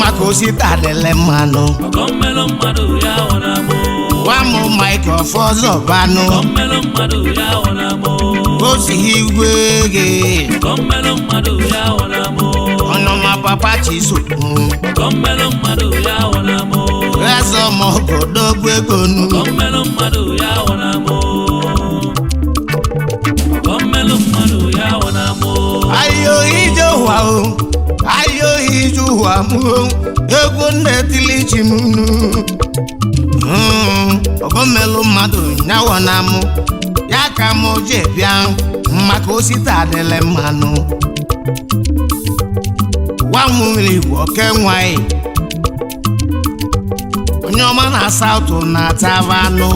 maka osita dele mmanụ wamụ Michael Fọzọbanụ osi igwe gị ọnọma papa Chisobu eze ọmọgodogwu egonu ayo ije ụwa o ayo ije ụwa mụ egwu nnetili chimunu ọgọmelụ mmadụ nyawo na mụ ya ka mụ ji bịa maka osita adịle mmanụ nwanwụ mmiri bụ oke nwanyị onye ọma na South na-ataba anụ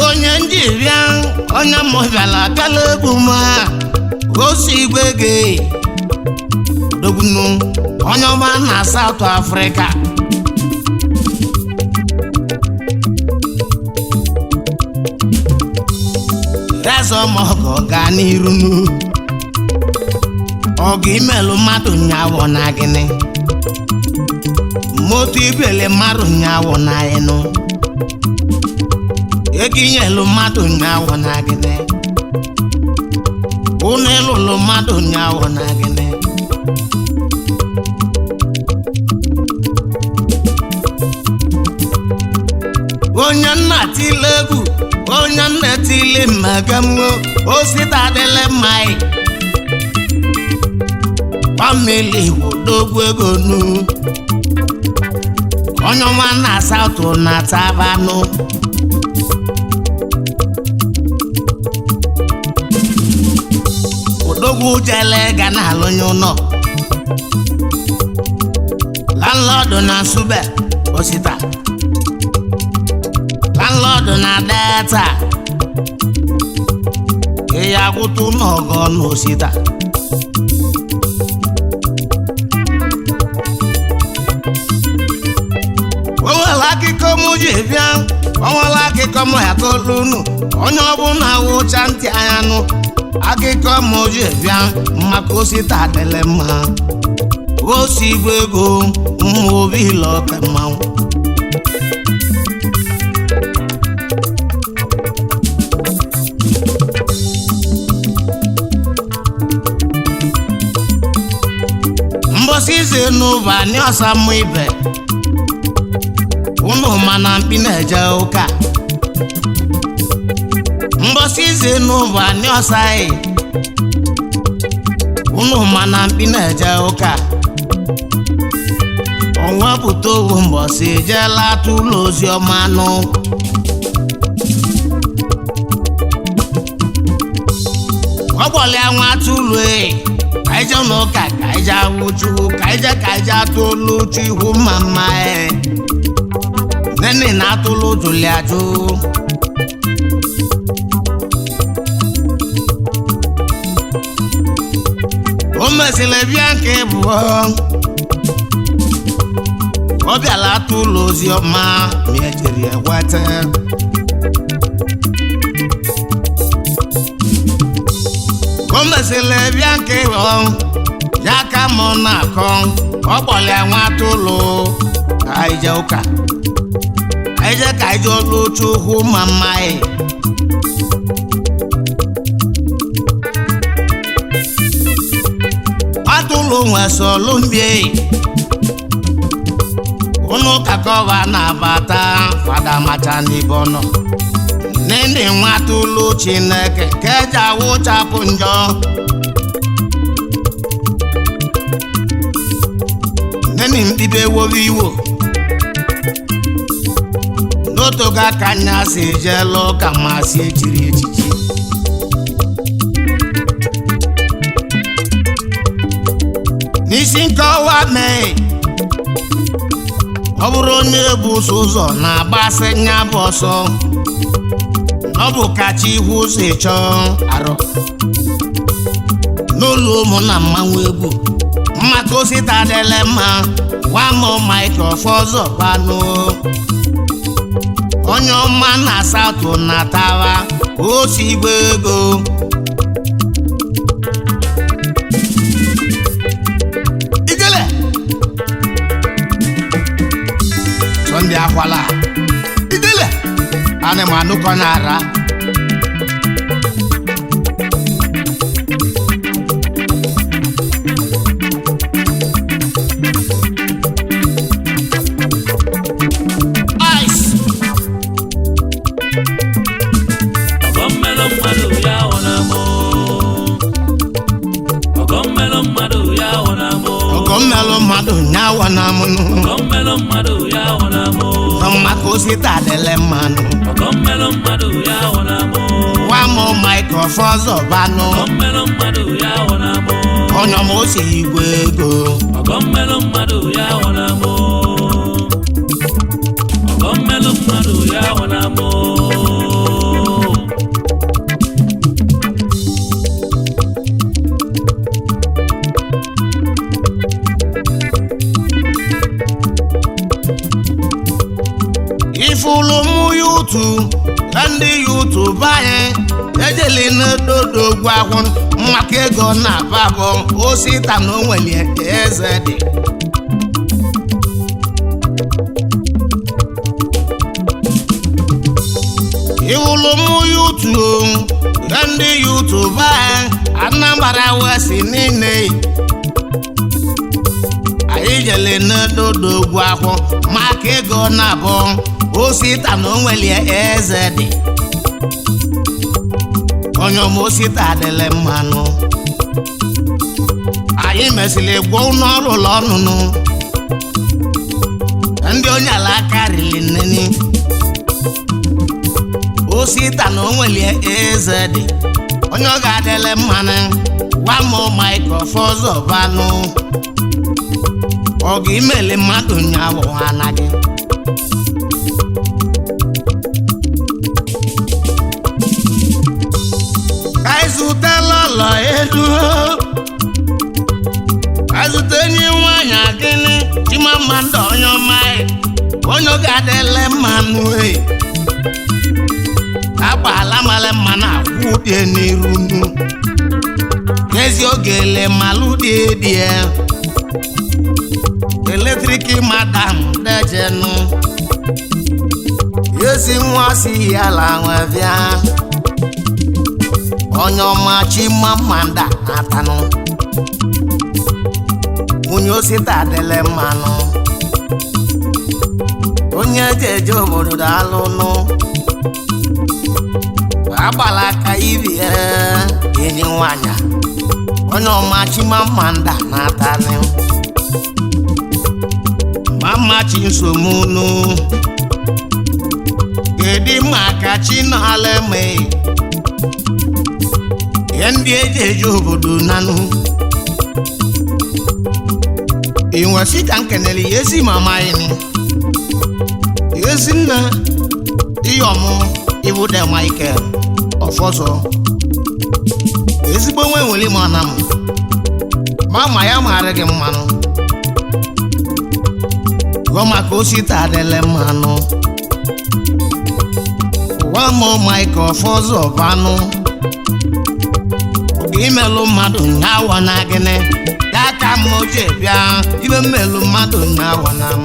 onye njibịa onye mụbịala kala egwu ma osi igwe gị dogunu onye ọma na South Africa eze ọmọgọ gaa n'iru ọgụ imelụ mmadụ nyawo na gịnị moto ibele mmadụ nyawo na ịnụ ego inyelụ mmadụ nyawo na gịnị ụnụ ịlụlụ mmadụ nyawo na gịnị onye nna tile egwu onye nna tile mmagamwo osita adịle mmanyị famili wodogwu egonu onye ọma na South na-ataba anụ odogwu jele ga na-alụnye ụlọ landlord na Nsugbe osita landlord na Delta ya agwụtụ n'ọgọ n'osita onwere akụkọ mụ ji bịa onwere akụkọ mụ ya kolunu onye ọbụla wụcha ntị anya nụ akụkọ mụ ji bịa maka osita adịle mma osi igwe ego mma obi ile ọka mmanwụ mbosi ize n'ụba ni ọsa mụ ibe unu mana mpi na-eje ụka mbosi ize n'ụba ni ọsa unu mana mpi na-eje ụka ọnwa pụta owu mbosi ejela ụlọ ozi ọma nụ ọgbọlịa nwa tụlụ ka ije n'ụka ka ije awụchukwu ka ije atụlụ uchu ihu mama nene na-atụlụ jụli ajụ o mesịrị bịa nke bụ ọ bịala atụlụ ozi ọma ma ejiri eweta o mesịrị bịa nke bụ ya ka mụ na-akọ ọ kpọlịa nwa atụlụ ka ije ụka ka ije ọlụ Chukwu mama atụlụ nwe solu mbie unu kakọva na-abata fada macha n'ibe ọnọ nene nwa atụlụ Chineke ka eji awụchapụ njọ nene mbibe wowe iwo n'otu ga ka anya si jelu ka masị echiri echichi n'isi nkọwa mee ọ bụrụ onye bụ ụzọ na-agbasị nya bụ ọsọ ọ bụ kacha ihu si chọọ arụ n'ụlọ ụmụ na mmanwụ egwu mmaka osita adịle mma wamụ Michael Fọzọbanụ onye ọma na South na-ataba osigbo ego ijele Sunday akwala ijele ana m anụkọ n'ara Osita dele mmanụ nwa m Michael Fọzọbanụ onye ọma osi igwe ego ifulu mụ yutu ndị YouTube anyị ejeli n'dodo gwagwụ maka ego na babọ Osita na onweli eze dị ifulu mụ yutu ndị YouTube anyị Anambra West niile anyị jeli n'dodo gwagwụ maka ego na abọ Osita na onweli eze dị onye ọma Osita adịle mmanụ anyị mesịrị gwọ n'ọrụ ụlọ ọnụnụ ndị onye ala aka rili nneni Osita na onweli eze dị onye ọ ga-adịle mmanụ gwa m Michael Fọzọbanụ ọ ga-imeli mmadụ nyabụ ha anaghị azụtala ụlọ elu azụta enyi nwanyị gịnị Chimamanda onye ọma onye ọ ga-adịle mmanụ agbaala mala mma na akwụ dị n'iru n'ezi oge ele malụ dị dị eletrik madam dejenu ezi nwa si ala nwe bịa onye ọma Chimamanda atanụ onye Osita adịle mmanụ onye eje obodo daalụnụ agbala aka ibi enyi nwanyị onye ọma Chimamanda na-atanụ Mama Chinsomunu kedu maka Chinaleme ndị eje obodo nanụ inwesi ka nkenele ezi mama anyị ezi nna iyọmụ Ibude Michael Ọfọzọ ezigbo nwe nwere mana m mama ya mara gị mmanụ gwa maka Osita adịle mmanụ gwa m Michael Fọzọbanụ imelụ mmadụ nyawa na gịnị ya ka m oje bịa ibe mmelụ mmadụ nyawa na m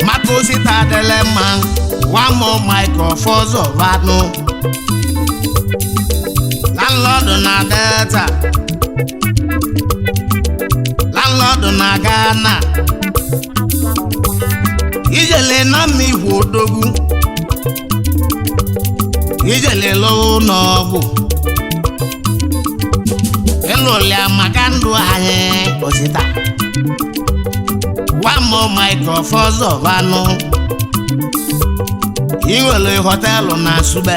maka Osita adịle mma gwa m Michael Fọzọbanụ landlord na Delta landlord na Ghana ijele na mmigwe odogwu ijele lụọ n'ọgwụ ịlụlịa maka ndụ anyị Osita gwa m Michael Fọzọbanụ iwere họtelụ na Nsugbe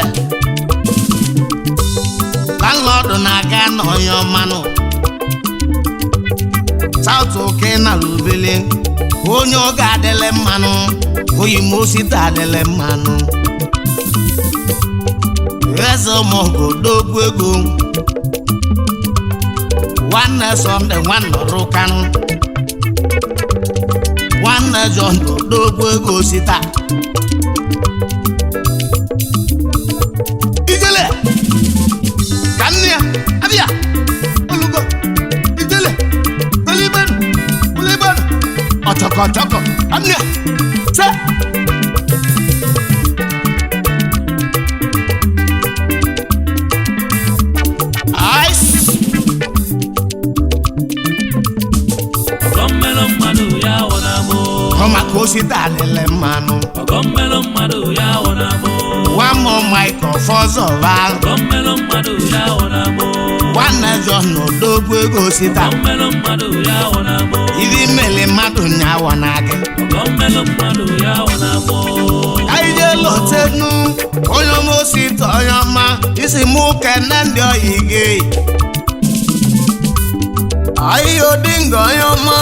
landlord na-aga n'onye ọmanụ South Oke na Lubele onye ọ ga-adịle mmanụ oyi m Osita adịle mmanụ eze ụmụọgụ dogwu ego nwanne Sunday nwanne Ọrụkanụ nwanne John dogwu ego Osita ijele chọkọ amne se ice Ọgọmmelo mmadụ ya wọna mụ. ọma ka o si dalele mmanụ Ọgọmmelo mmadụ ya wọna mụ. one more Michael Fọzọba Ọgọmmelo mmadụ ya wọna mụ. nwanne John Odogwu ego sita Ọgọmmelo mmadụ ya wọna mụ. iri mmele mmadụ nyawa na gị Ọgọmmelo mmadụ ya wọna mụ. anyị jelotenu onye ọma osita onye ọma isi mụ kene ndị oyi gị ayo dinga onye ọma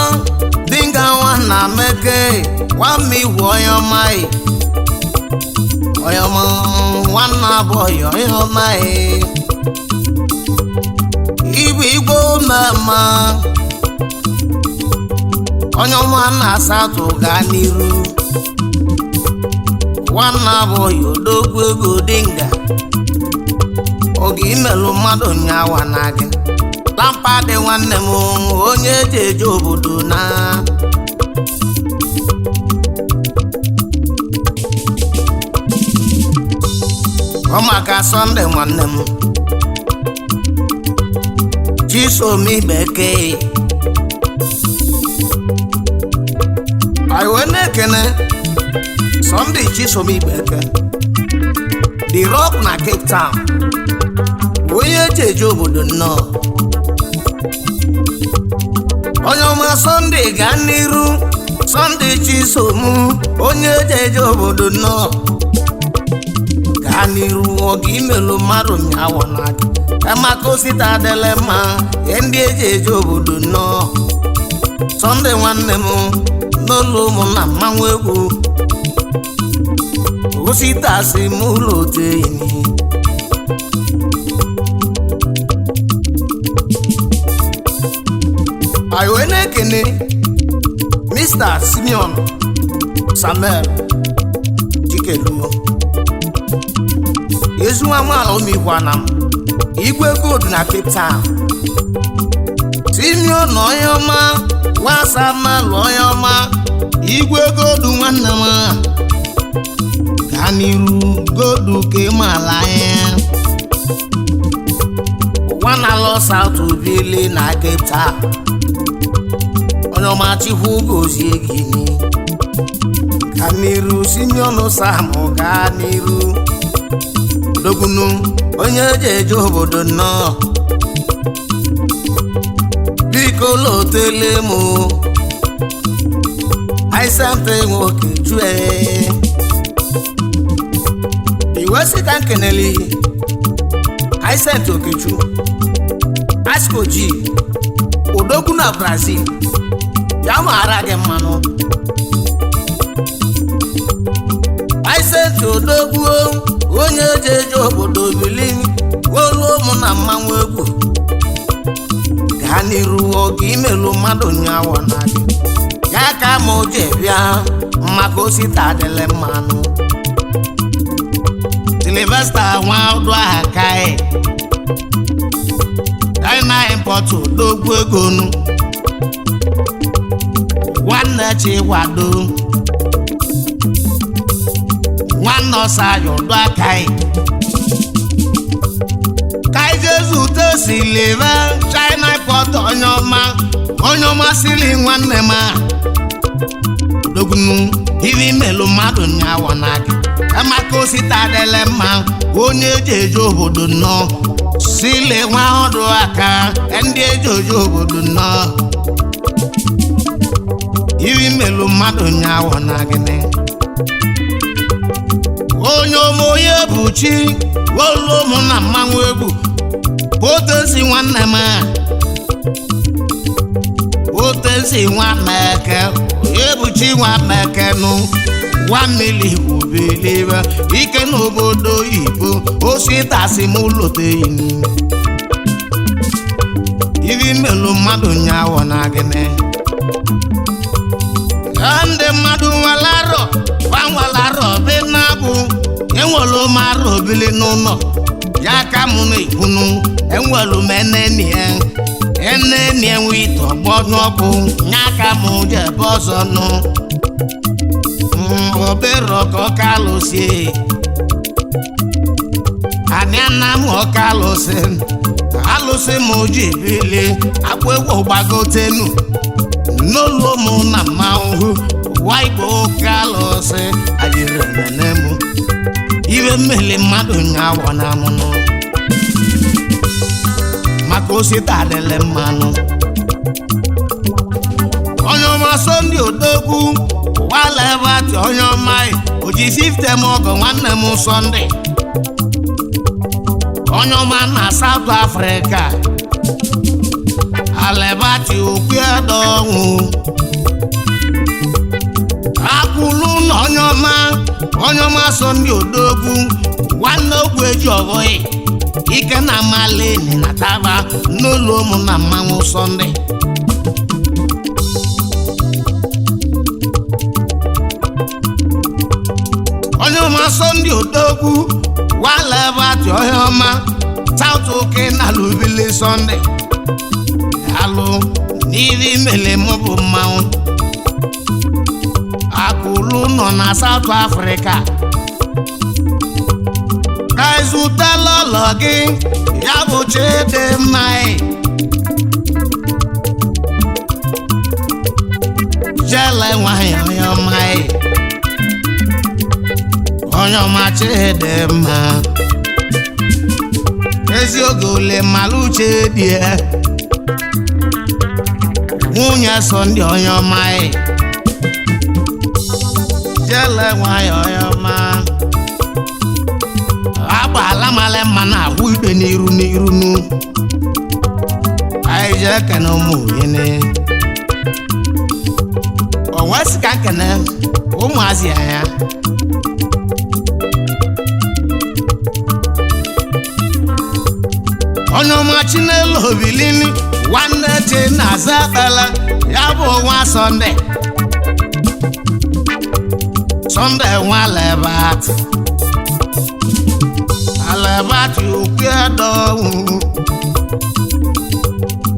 dinga nwanna meke nwamma igwe onye ọma onye ọma nwanna abụghị onye ọma ibu igbo mama onye ọma na-asatụ gaa n'iru nwanna abụghị Odogwu ego dinga oge imelụ mmadụ nyawa na gị lampadị nwanne m onye eji eje obodo na ọmaka Sunday nwanne m Chisom Ibeke anyị wee na-ekene Sunday Chisom Ibeke The Rock na Cape Town onye eji eje obodo nnọọ onye ọma Sunday gaa n'iru Sunday Chisom onye eji eje obodo nnọọ gaa n'iru oge imelụ mmadụ nyawa na gị emaka osita adịle mma ndị eji eje obodo nnọọ Sunday nwanne m n'ụlọ ụmụnna mmanwụ egwu osita si m ụlọ otenyi anyị wee na-ekene Mr. Simeon Samuel Chikeluo ezu amaala omikwana m igwe gold na Cape Town Simeon onye ọma Samuel onye ọma igwe gold nwanne m gaa n'iru gold ka ịmala ya nwana lọ South Obili na Cape Town onye ọma Chukwu gozie gị gaa n'iru Simeon Sam gaa n'iru Odogwu onye eji eje obodo nnọọ biko lotele m aisante nwoke chue iwe si ka nkeneli aisante Okechu Asco G Odogwu na Brazil ya mara gị mmanụ aisante Odogwu onye eji eje obodo Bili olu ụmụ na mmanwụ egwu gaa n'iru oge imelụ mmadụ nyawa na gị ya ka ma o ji bịa maka osita adịle mmanụ Sylvester nwa ọdụ aha kaị China import Odogwu ego nu nwanne Chiwado nwanne Ọsayo ọdụ akaị kai Jesu Sylvester China import onye ọma sili nwanne m Odogwu iri melụ mmadụ nyawa na gị emaka osita adịle mma onye eji eje obodo nnọọ sile nwa ọdụ aka ndị eji eje obodo nnọọ iri melụ mmadụ nyawa na gị onye ọma onye bụ chi olu ụmụ na mmanwụ egwu Potensi nwanne m Potensi nwa Meke ebuchi nwa Meke nụ 1 million ubelibe ike n'obodo oyibo osita si m ụlọteghị iri melụ mmadụ nyawa na gịnị ndị mmadụ nwalarọ be na-abụ enwelu marọ obili n'ụlọ ya ka mụ na-ekwunu enwelu meneni ene na-enwe ite ọgbọnọbụ nyaka m jebe ọzọ nụ obere ọka ọkalụsie anịana m ọkalụsi alụsị m ji bili akwa egwu gbagotenu n'olu m na mmanwụ ụwa igbo ọkalụsi ajiri nene m iwe mmeli mmadụ nyawo na mụnụ maka osita adịlị mmanụ onye ọma Sunday Odogwu wala ebe atị onye ọma oji 50 m ọgọ nwanne m Sunday onye ọma na South Africa alebati okwu edonwu akwụlụ na onye ọma Sunday Odogwu nwanne ogwu eji ọgọghị ike na malini na taba n'ụlọ ụmụ na mmanwụ Sunday onye ọma Sunday Odogwu wala ebe atị onye ọma South oke na lubili Sunday alụ n'ihi mele m bụ mmanwụ akụlụ nọ na South Africa ka ịzụtala ụlọ gị ya bụ Chidimma jele nwanyị onye ọma Chidimma ezi oge ole malụ uche dị nwunye Sunday onye ọma jele nwanyị onye ọma agbaala male mma na ahụ ibe n'iru nu anyị je ekene ụmụ yene onwesi ka nkene ụmụazị ya onye ọma Chinelo Obilini nwanne che na-aza akpala ya bụ nwa Sunday nwa alebati okwu edonwu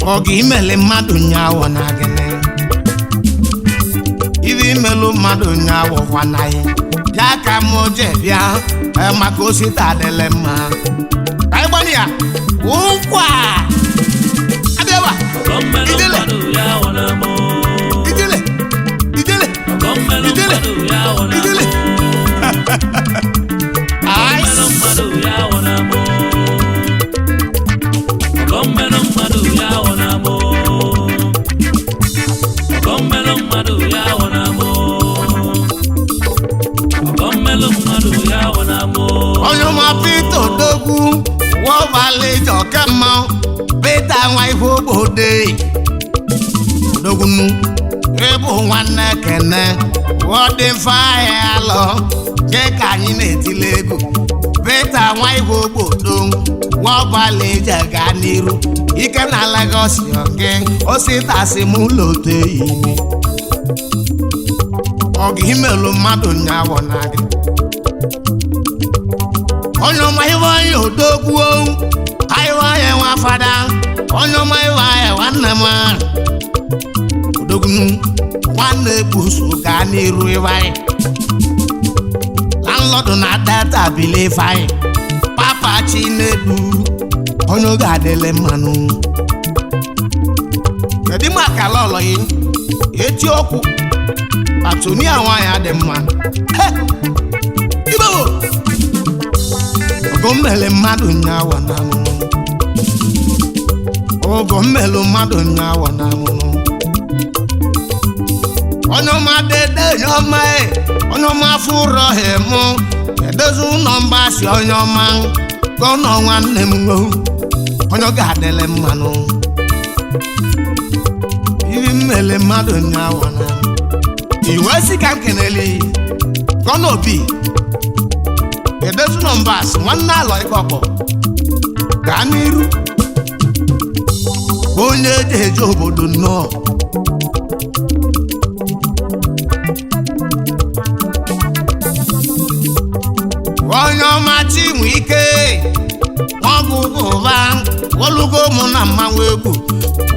oge imele mmadụ nyawo na gịnị ibe imelu mmadụ nyawo kwanaghị ya ka m je bịa maka osita adịlị mma ka ịgbani ya ụkwa abịawa idele onye ọma Peter Odogwu wọbali jọkemma Peter nwa ife obodo Odogwu ịbụ nwanne kene wọdị mfe ahịa alọ je ka anyị na-etile egwu Peter nwa ife obodo wọbali jega n'iru ike na Lagos yoge ositasi m ụlọ oteimi ọga imelu mmadụ nyawo na gị onye ọma Iwanye Odogwu Iwanye nwa fada onye ọma Iwanye nwanne m Odogwu nwanne buso ga n'iru Iwanye landlord na Delta bili Ifeanyi Papa Chinedu onye oge adịlị mmanụ kedu maka lọlọ yi eti okwu Atonia nwanyị adị mma ibo ogo mmele mmadụ nyawo na mụnụ ogo mmele mmadụ nyawo na mụnụ onye ọma dede onye ọma fụrọ hemụ edozi ụlọ mgbasi onye ọma gọnọ nwanne m onye oge adịlị mmanụ iri mmele mmadụ nyawo na iwe si ka nkenele gọnọ obi edozi ụlọ mgbasi nwanne alọ ịkọkọ gaa n'iru onye eje obodo nnọọ onye ọma Chinwike ọgụgụ ụba olugo mụ na mmanwụ egwu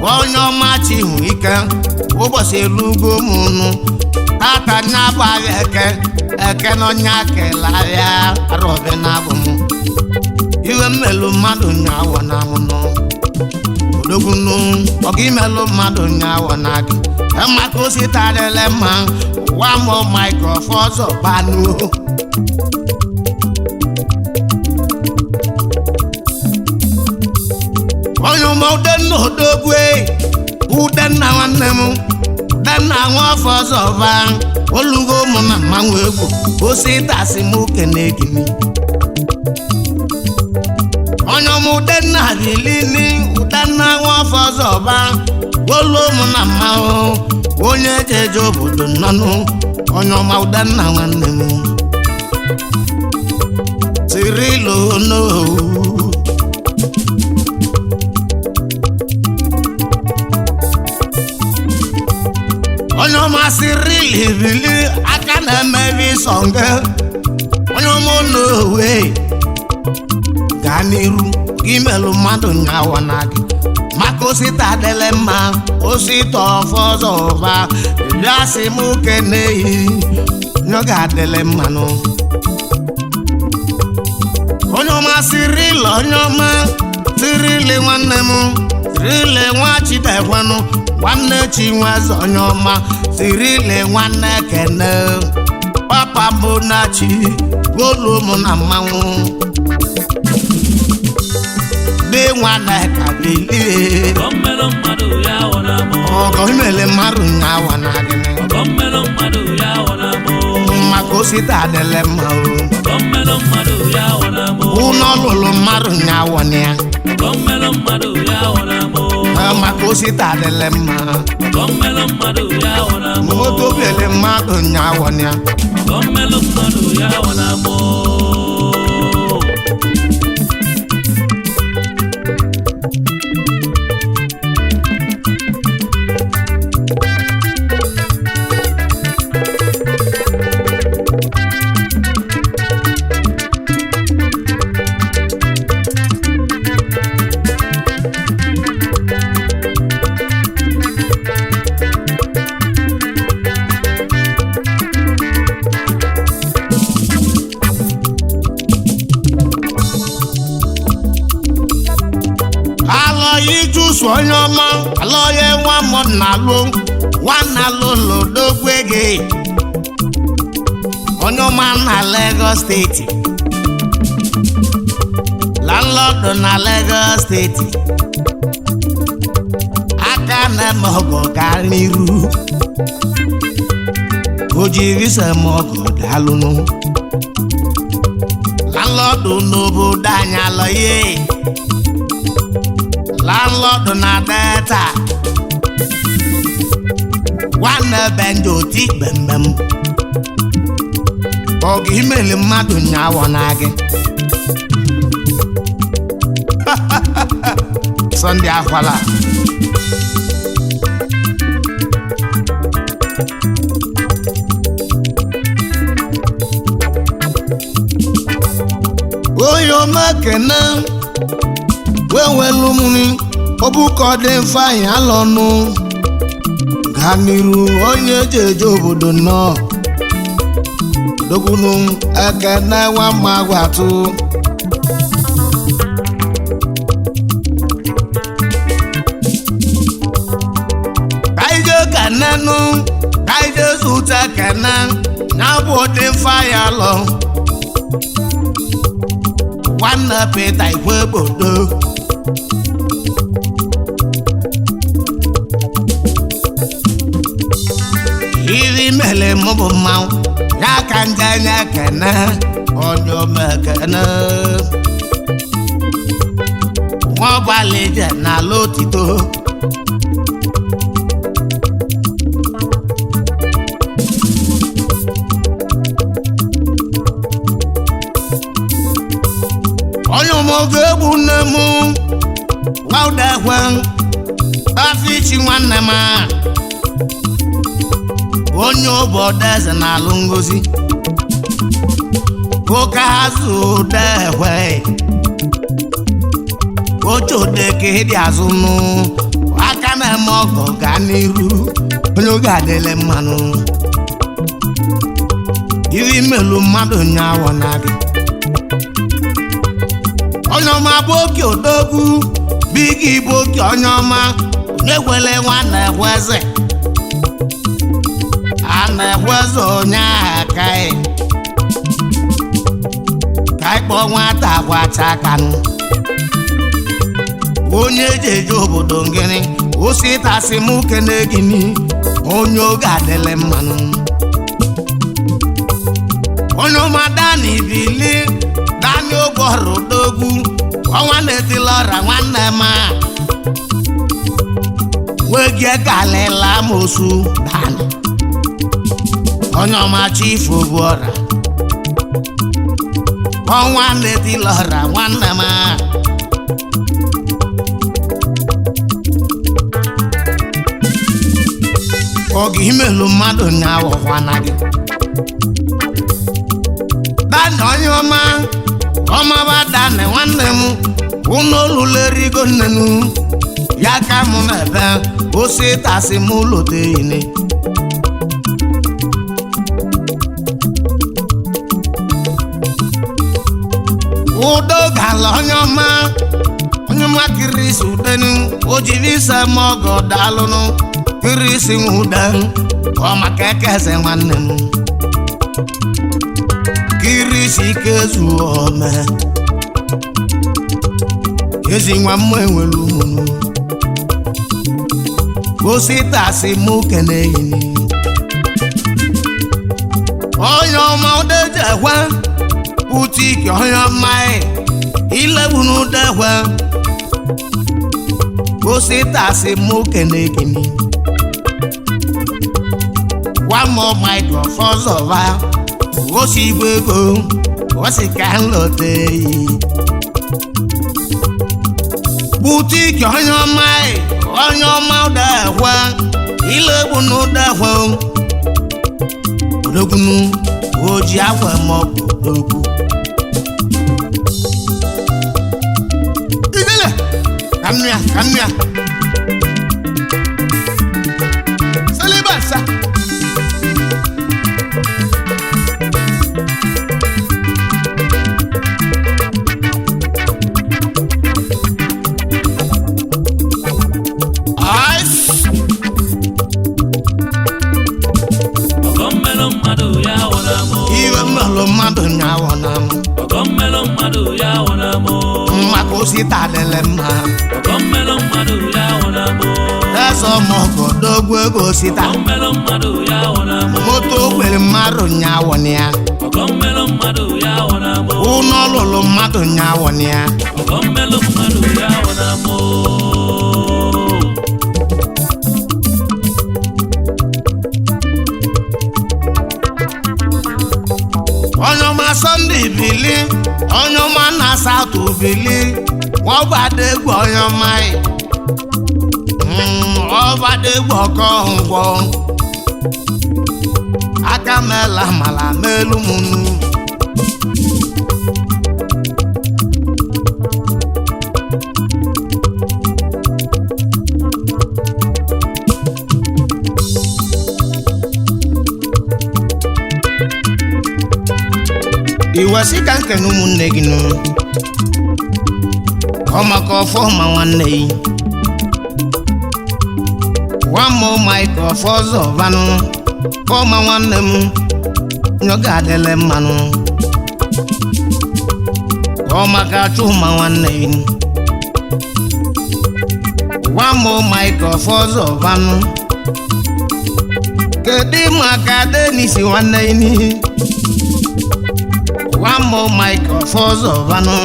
onye ọma chihu ike ụbọchị elugo m nụ tata na-abụ ahịa eke n'ọnya kelarịa arọbe na-abụ m iwe mmelụ mmadụ nyaawọ na amụnụ odogwunu ọga imelụ mmadụ nyaawọ na gị maka osi tarịrị mma ụwa mụ maikrofon ọzọ banụ onye ụmụ udenna odogwe udenna nwanne m udenna nwa ọfọ ọzọ ba olugo ụmụ na mmanwụ egwu osi tasị m okene gịnị onye ụmụ udenna bilini udenna nwa ọfọ ọzọ ba olu ụmụ na mmanwụ onye ejeje obodo nnọnụ onye ọma udenna nwanne m tirilo no onye ọma sirili bili aka na-emebi sọnge onye ọma n'owe gaa n'iru gị melụ mmadụ nyawa na gị maka osita adịle mma osita ọfọ ọzọ ụba bịasị m keneyi onye ga-adịle mmanụ onye ọma sirili onye ọma sirili nwanne m sirili nwa chidekwanụ nwanne chinweze onye ọma sirili nwanne kene papa mbụ na chi golu mụ na mmanwụ dị nwanne ka bilie ọgọ imele mmadụ nyawa na gịnị maka osita adịle mma ụnọ lụlụ mmadụ nyawa na ya maka osita adịle mma moto bele mmadụ nyawa na ya onye ọma alọye nwa mọ na-alụ nwanna lụlụ dogwe gị onye ọma na Lagos steeti landlord na Lagos steeti aka na-eme ọgọ gaa n'iru o jiri sem ọgọ daalụnụ landlord n'obodo anyị alọye landlord na Delta nwanne benjo ti gbemmem ọgụ imeli mmadụ nyawa na gị Sunday akwala oyo mekene wenwelu muni obuko dị mfe anyị alọnụ gaa n'iru onye ejeje obodo nọ dogunu ekene nwa mma gwatụ kaije kenenu kaije zute kene na-abụ dị mfe anyị alọ nwanne Pita Igwe obodo iri mele mụbụ mmanwụ ya ka ndị anya kene onye omekene nwa ọgbalị je n'ala otito onye ụmụoge egbu nne m nwaudekwe afọ ichi nwanne m onye obodo eze na-alụ ngozi oke azụ dekwe oche ode ka ịdị azụ nụ aka na-eme ọgọ gaa n'iru onye oge adịle mmanụ iri melu mmadụ nyaawọ na gị onye ọma bụ oke odogwu bigi bụ oke onye ọma onye gwele nwa na-egwe eze a na-egwe eze onye agha kaị ka ịkpọ nwata agwacha akanụ onye eji eje obodo ngịnị osi tasị m kene gịnị onye oge adịle mmanụ onye ọma dani bili dani ogwọrụ odogwu ọnwa na-etila ọra nwanne m wegie kalịla mosu dani onye ọma chifu bụ ọra ọnwa na-etila ọra nwanne m oge imelu mmadụ nyawọkwana gị dani onye ọma ọmaba dani nwanne m ụnụ olulerigo nnenu ya ka mụ na-ebe osi tasị m ụlọteine udo gala onye ọma kirisi udenu o jiri ise m ọgọ dalụnụ kirisi nwude ọmaka ekeze nwanne m kirisi kezu ome ezi nwa mmụ enwere ụmụnụ ositasi mụ keneyini onye ọma udejekwe utike onye ọma ilebunu udekwe ositasi mụ kenegini wamo microphone ọba osi igwe ego osi ka nlote butiki onye ọma udekwe ilebunu udekwe odogunu oji akwa maọbụ odogwu igele kamia salibasa mmadụ nyaawọ na m ọgọmmelụ mmadụ ya wọ na mụ maka osita adịle mma ọgọmmelụ mmadụ ya wọ na mụ eze ọmọgọ dogwu ego osita ọgọmmelụ mmadụ ya wọ na mụ moto okwere mmadụ nyaawọ na ya ọgọmmelụ mmadụ ya wọ na mụ ụnọ ọlụlụ mmadụ nyaawọ na ya ọgọmmelụ mmadụ ya wọ na mụ onye ọma Sunday bili onye ọma na South bili ọbada egwu onye ọma ọbada egwu ọkọ ngwọ aka mela mala melu munu iwesi ka nkene ụmụnne gị nụ ọ maka ọfọ ma nwanne yi nwamma maịka ọfọ ọzọ vanụ fọma nwanne m nyoga adịle mmanụ ọ maka achụ ma nwanne yi nwamma maịka ọfọ ọzọ vanụ kedu maka denisi nwanne yi n'ihi wamo microphone ọvanụ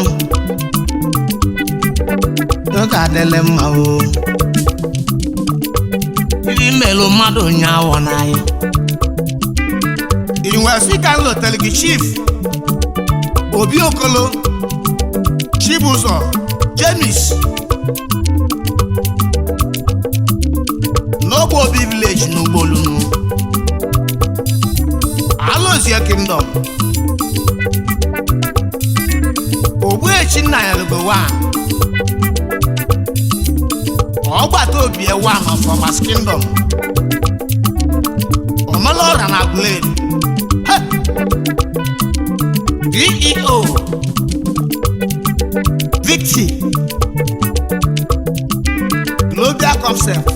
n'oge adịle mma o iri melu mmadụ nyaawọ n'anyị inwesi ka nlotere gị chief Obi Okolo Chibuzor James n'ogbe Obi village n'Ugbolunu Alozie Kingdom Ogbuechi nna ya lugo wa ọgbata Obie one of Thomas Kingdom Omalora na Glen EEO Victi Global Concept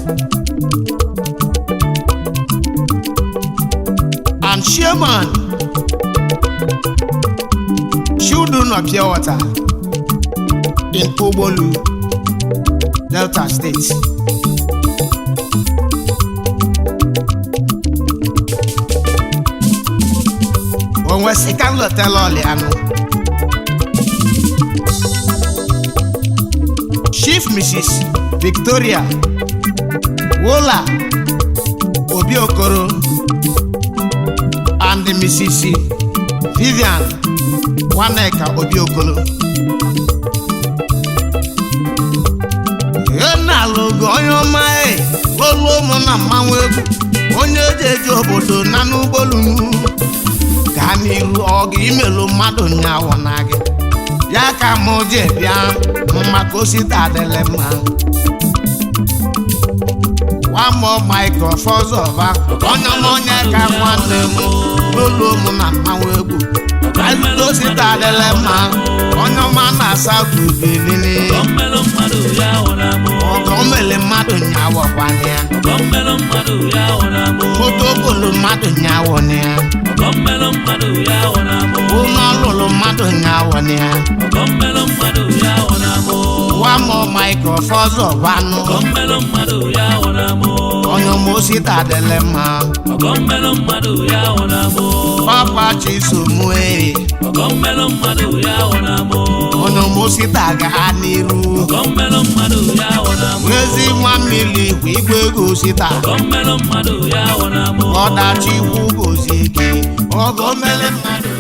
and Chairman Children of Pure Water in Obolu, Delta State. When we see can tell Oliano, Chief Mrs. Victoria Wola Obiokoro and Mrs. Vivian Waneka Obiokoro. Logo onye mai olu mo na manwe onye jeje obodo na n'ubolu ka n'iru oge imelu mmadụ nyawo na gị ya ka mo je bịa maka osita adele mma wa mo microphone ọba onye ka nwanne m olu mo na manwe egwu ka osita adele mma onye ma na South Benin Omele mmadụ nyawo kwanye Otokolo mmadụ nyawo ne Ụlọlụlụ mmadụ nyawo ne Wamo microphone ọbanụ Onye mosita adele mma Papa Chisomue Onye mosita ga n'iru Wezi nwa mmiri igwe ego sita Ọdachi ikwu gozie gị Ọgọ mele mmadụ